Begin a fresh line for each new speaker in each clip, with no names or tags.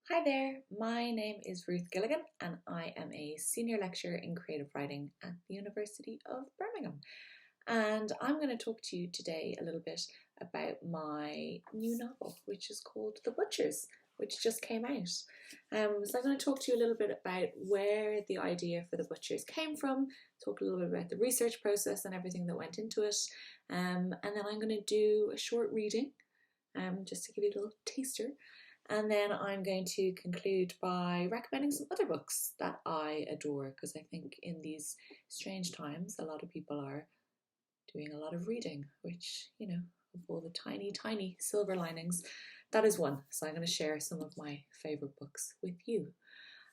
Hi there, my name is Ruth Gilligan and I am a senior lecturer in creative writing at the University of Birmingham. And I'm going to talk to you today a little bit about my new novel, which is called The Butchers, which just came out. So I'm going to talk to you a little bit about where the idea for The Butchers came from, talk a little bit about the research process and everything that went into it, and then I'm going to do a short reading, just to give you a little taster. And then I'm going to conclude by recommending some other books that I adore, because I think in these strange times, a lot of people are doing a lot of reading, which, of all the tiny, tiny silver linings, that is one. So I'm going to share some of my favourite books with you.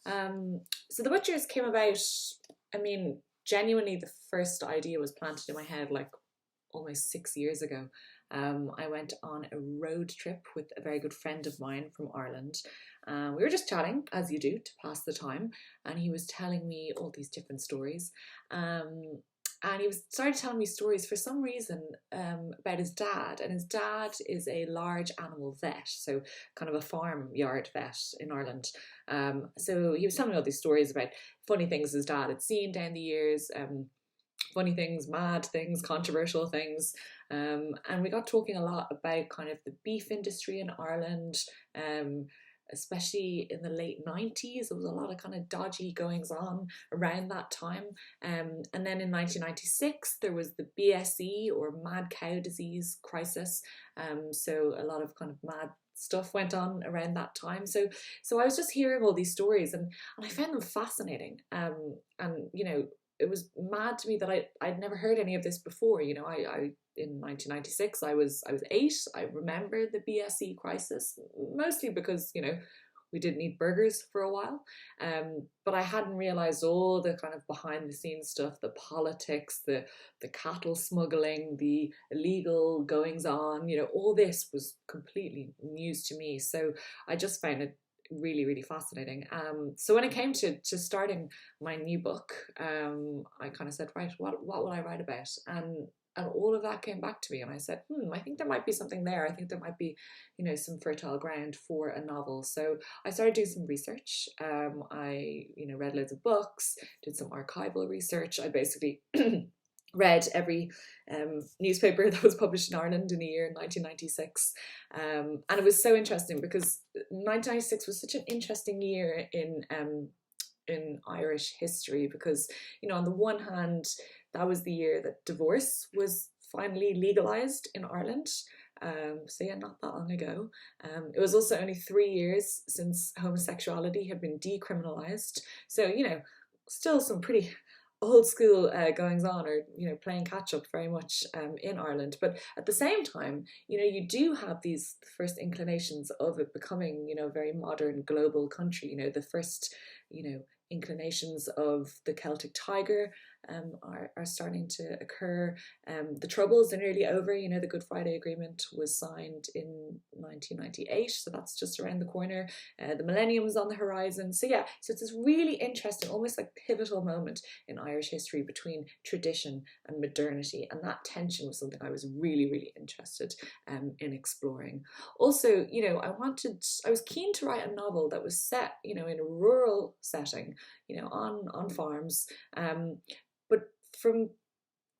So The Butchers came about, genuinely the first idea was planted in my head like almost 6 years ago. I went on a road trip with a very good friend of mine from Ireland. We were just chatting, as you do, to pass the time, and he was telling me all these different stories. And he started telling me stories for some reason about his dad. And his dad is a large animal vet, so kind of a farmyard vet in Ireland. So he was telling me all these stories about funny things his dad had seen down the years, funny things, mad things, controversial things. And we got talking a lot about kind of the beef industry in Ireland, especially in the late 90s. There was a lot of kind of dodgy goings on around that time. And then in 1996, there was the BSE or mad cow disease crisis. So a lot of kind of mad stuff went on around that time. So I was just hearing all these stories and I found them fascinating. And it was mad to me that I'd never heard any of this before. I in 1996 I was 8. I remember the BSE crisis mostly because we didn't eat burgers for a while, but I hadn't realized all the kind of behind the scenes stuff, the politics, the cattle smuggling, the illegal goings on. All this was completely news to me. So I just found it really, really fascinating. So when it came to starting my new book, I kind of said, right, what will I write about? And all of that came back to me, and I said, I think there might be something there. I think there might be, some fertile ground for a novel. So I started doing some research. I, read loads of books, did some archival research. I basically read every newspaper that was published in Ireland in the year 1996. And it was so interesting because 1996 was such an interesting year in Irish history because, on the one hand, that was the year that divorce was finally legalised in Ireland. So yeah, not that long ago. It was also only 3 years since homosexuality had been decriminalised. So, still some pretty old school goings on, or playing catch up very much in Ireland. But at the same time, you do have these first inclinations of it becoming a very modern global country. The first inclinations of the Celtic Tiger are starting to occur. The Troubles are nearly over. The Good Friday Agreement was signed in 1998, so that's just around the corner. The millennium's on the horizon. So it's this really interesting, almost like pivotal moment in Irish history between tradition and modernity, and that tension was something I was really, really interested in exploring. Also, I was keen to write a novel that was set, in a rural setting, on farms, but from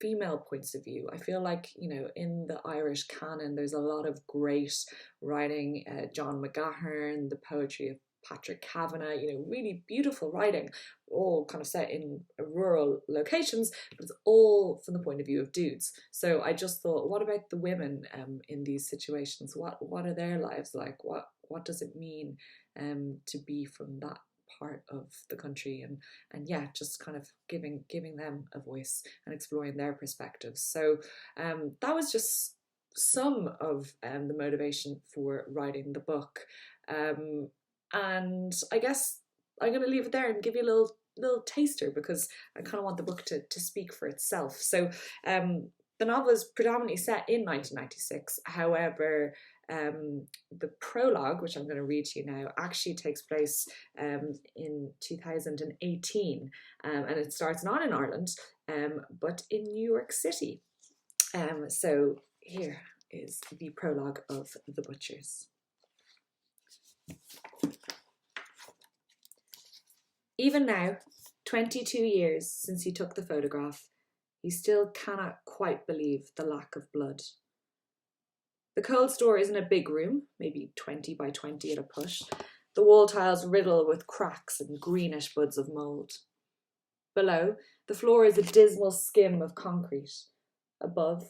female points of view. I feel like, in the Irish canon, there's a lot of great writing, John McGahern, the poetry of Patrick Kavanagh, really beautiful writing, all kind of set in rural locations, but it's all from the point of view of dudes. So I just thought, what about the women in these situations? What are their lives like? What does it mean to be from that part of the country, and just kind of giving them a voice and exploring their perspectives. So that was just some of the motivation for writing the book, and I guess I'm going to leave it there and give you a little taster, because I kind of want the book to speak for itself. So the novel is predominantly set in 1996. However, the prologue, which I'm going to read to you now, actually takes place in 2018, and it starts not in Ireland, but in New York City. So here is the prologue of The Butchers. Even now, 22 years since he took the photograph, he still cannot quite believe the lack of blood. The cold store is in a big room, maybe 20 by 20 at a push. The wall tiles riddle with cracks and greenish buds of mould. Below, the floor is a dismal skim of concrete. Above,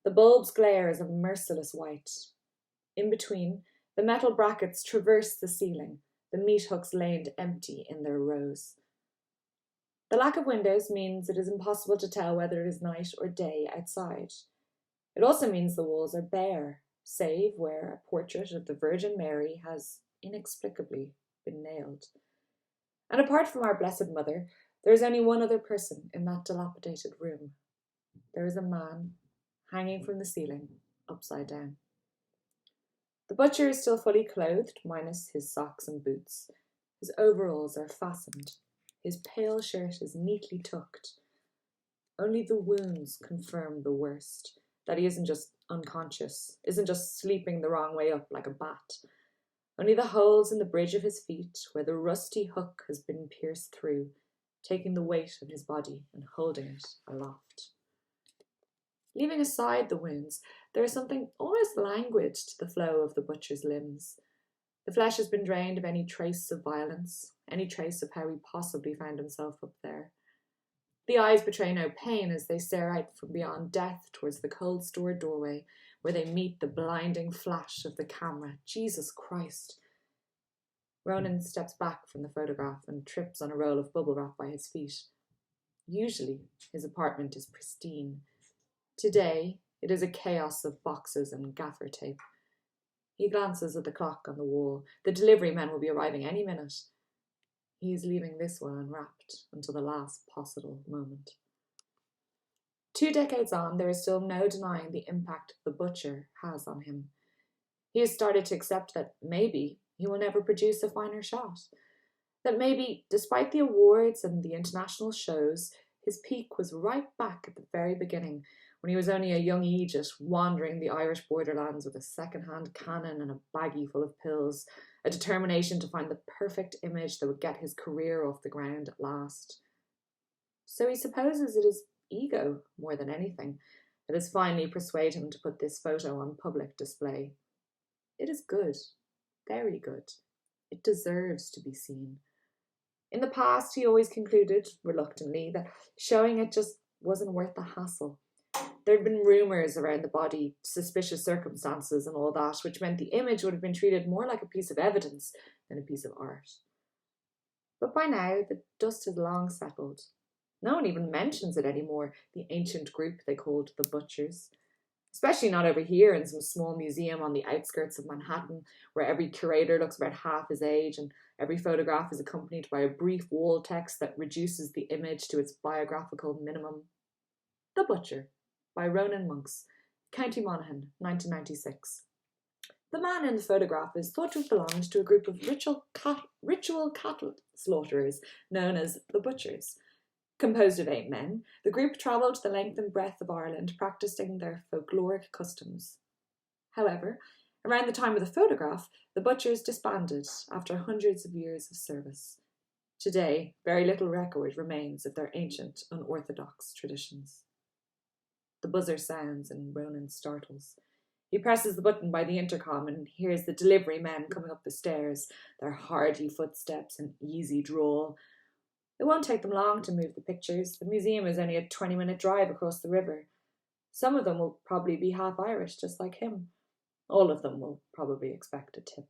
the bulbs glare as a merciless white. In between, the metal brackets traverse the ceiling, the meat hooks laid empty in their rows. The lack of windows means it is impossible to tell whether it is night or day outside. It also means the walls are bare, save where a portrait of the Virgin Mary has inexplicably been nailed. And apart from our Blessed Mother, there is only one other person in that dilapidated room. There is a man hanging from the ceiling, upside down. The butcher is still fully clothed, minus his socks and boots. His overalls are fastened. His pale shirt is neatly tucked. Only the wounds confirm the worst, that he isn't just unconscious, isn't just sleeping the wrong way up like a bat. Only the holes in the bridge of his feet, where the rusty hook has been pierced through, taking the weight of his body and holding it aloft. Leaving aside the wounds, there is something almost languid to the flow of the butcher's limbs. The flesh has been drained of any trace of violence, any trace of how he possibly found himself up there. The eyes betray no pain as they stare out from beyond death towards the cold store doorway, where they meet the blinding flash of the camera. Jesus Christ! Ronan steps back from the photograph and trips on a roll of bubble wrap by his feet. Usually, his apartment is pristine. Today, it is a chaos of boxes and gaffer tape. He glances at the clock on the wall. The delivery men will be arriving any minute. He is leaving this one unwrapped until the last possible moment. 2 decades on, there is still no denying the impact the butcher has on him. He has started to accept that maybe he will never produce a finer shot. That maybe, despite the awards and the international shows, his peak was right back at the very beginning, when he was only a young Aegis wandering the Irish borderlands with a second-hand cannon and a baggie full of pills, a determination to find the perfect image that would get his career off the ground at last. So he supposes it is ego, more than anything, that has finally persuaded him to put this photo on public display. It is good, very good. It deserves to be seen. In the past, he always concluded, reluctantly, that showing it just wasn't worth the hassle. There had been rumours around the body, suspicious circumstances and all that, which meant the image would have been treated more like a piece of evidence than a piece of art. But by now, the dust has long settled. No one even mentions it anymore, the ancient group they called the Butchers. Especially not over here in some small museum on the outskirts of Manhattan, where every curator looks about half his age and every photograph is accompanied by a brief wall text that reduces the image to its biographical minimum. The Butcher, by Ronan Monks, County Monaghan, 1996. The man in the photograph is thought to have belonged to a group of ritual cattle slaughterers known as the Butchers. Composed of 8 men, the group travelled the length and breadth of Ireland practising their folkloric customs. However, around the time of the photograph, the Butchers disbanded after hundreds of years of service. Today, very little record remains of their ancient, unorthodox traditions. The buzzer sounds and Ronan startles. He presses the button by the intercom and hears the delivery men coming up the stairs, their hardy footsteps and easy drawl. It won't take them long to move the pictures. The museum is only a 20-minute drive across the river. Some of them will probably be half Irish, just like him. All of them will probably expect a tip.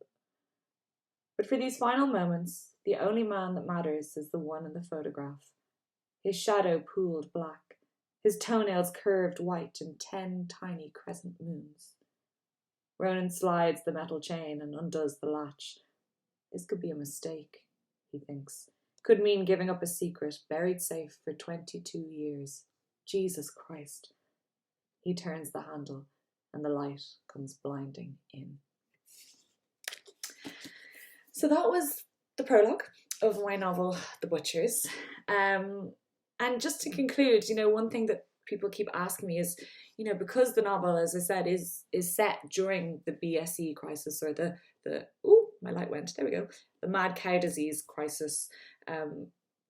But for these final moments, the only man that matters is the one in the photograph. His shadow pooled black, his toenails curved white in 10 tiny crescent moons. Ronan slides the metal chain and undoes the latch. This could be a mistake, he thinks. Could mean giving up a secret buried safe for 22 years. Jesus Christ. He turns the handle and the light comes blinding in. So that was the prologue of my novel, The Butchers. And just to conclude, one thing that people keep asking me is, because the novel, as I said, is set during the BSE crisis, or my light went, there we go, the mad cow disease crisis,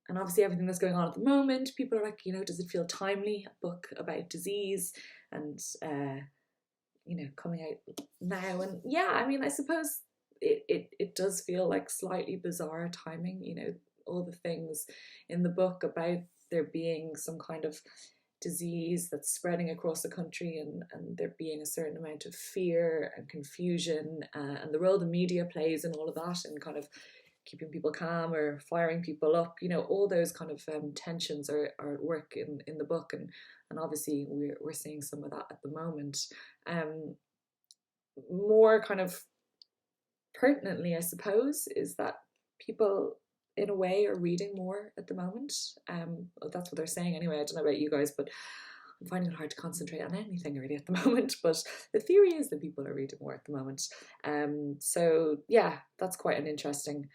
and obviously everything that's going on at the moment, people are like, does it feel timely? A book about disease and, coming out now. And yeah, I mean, I suppose it does feel like slightly bizarre timing, all the things in the book about there being some kind of disease that's spreading across the country, and there being a certain amount of fear and confusion, and the role the media plays in all of that, and kind of keeping people calm or firing people up, all those kind of tensions are at work in the book, and obviously we're seeing some of that at the moment. More kind of pertinently, I suppose, is that people in a way are reading more at the moment. That's what they're saying anyway. I don't know about you guys, but I'm finding it hard to concentrate on anything really at the moment. But the theory is that people are reading more at the moment. So yeah, that's quite an interesting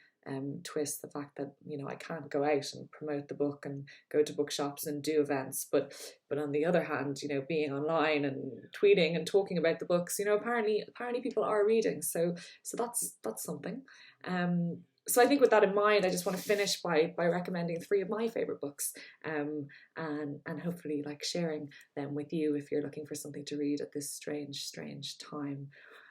twist, the fact that I can't go out and promote the book and go to bookshops and do events, but on the other hand, being online and tweeting and talking about the books, apparently people are reading, so that's something. So I think with that in mind, I just want to finish by recommending 3 of my favorite books, and hopefully like sharing them with you if you're looking for something to read at this strange time.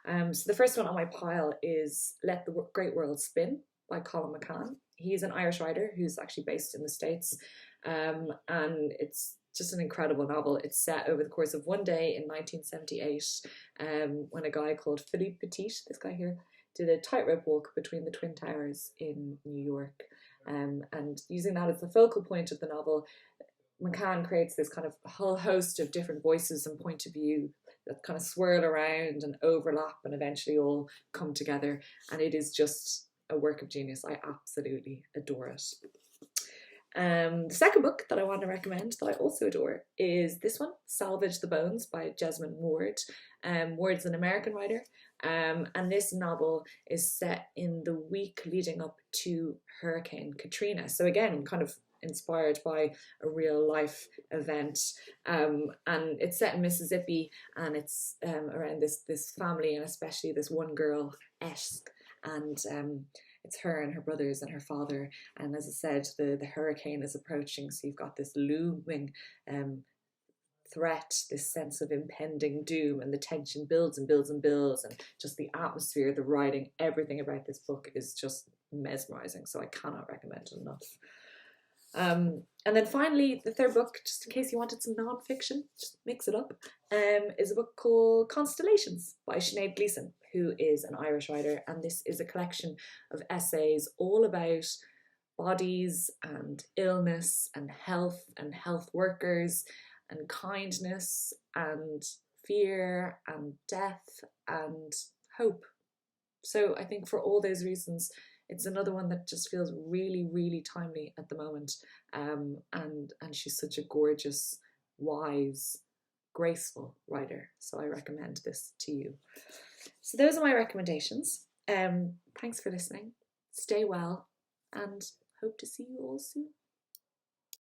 So the first one on my pile is Let the Great World Spin by Colin McCann. He's an Irish writer who's actually based in the States, and it's just an incredible novel. It's set over the course of one day in 1978, when a guy called Philippe Petit, this guy here, did a tightrope walk between the Twin Towers in New York. And using that as the focal point of the novel, McCann creates this kind of whole host of different voices and point of view that kind of swirl around and overlap and eventually all come together. And it is just a work of genius. I absolutely adore it. The second book that I want to recommend that I also adore is this one, Salvage the Bones by Jesmyn Ward. Ward's an American writer, and this novel is set in the week leading up to Hurricane Katrina. So again, kind of inspired by a real life event, and it's set in Mississippi, and it's around this family, and especially this one girl, Esk, and it's her and her brothers and her father. And as I said, the hurricane is approaching, so you've got this looming threat, this sense of impending doom, and the tension builds and builds and builds, and just the atmosphere, the writing, everything about this book is just mesmerizing. So I cannot recommend it enough. And then finally, the third book, just in case you wanted some non-fiction, just mix it up, is a book called Constellations by Sinead Gleeson, who is an Irish writer. And this is a collection of essays all about bodies and illness and health workers and kindness and fear and death and hope. So I think for all those reasons, it's another one that just feels really, really timely at the moment. And she's such a gorgeous, wise, graceful writer. So I recommend this to you. So those are my recommendations. Thanks for listening. Stay well, and hope to see you all soon.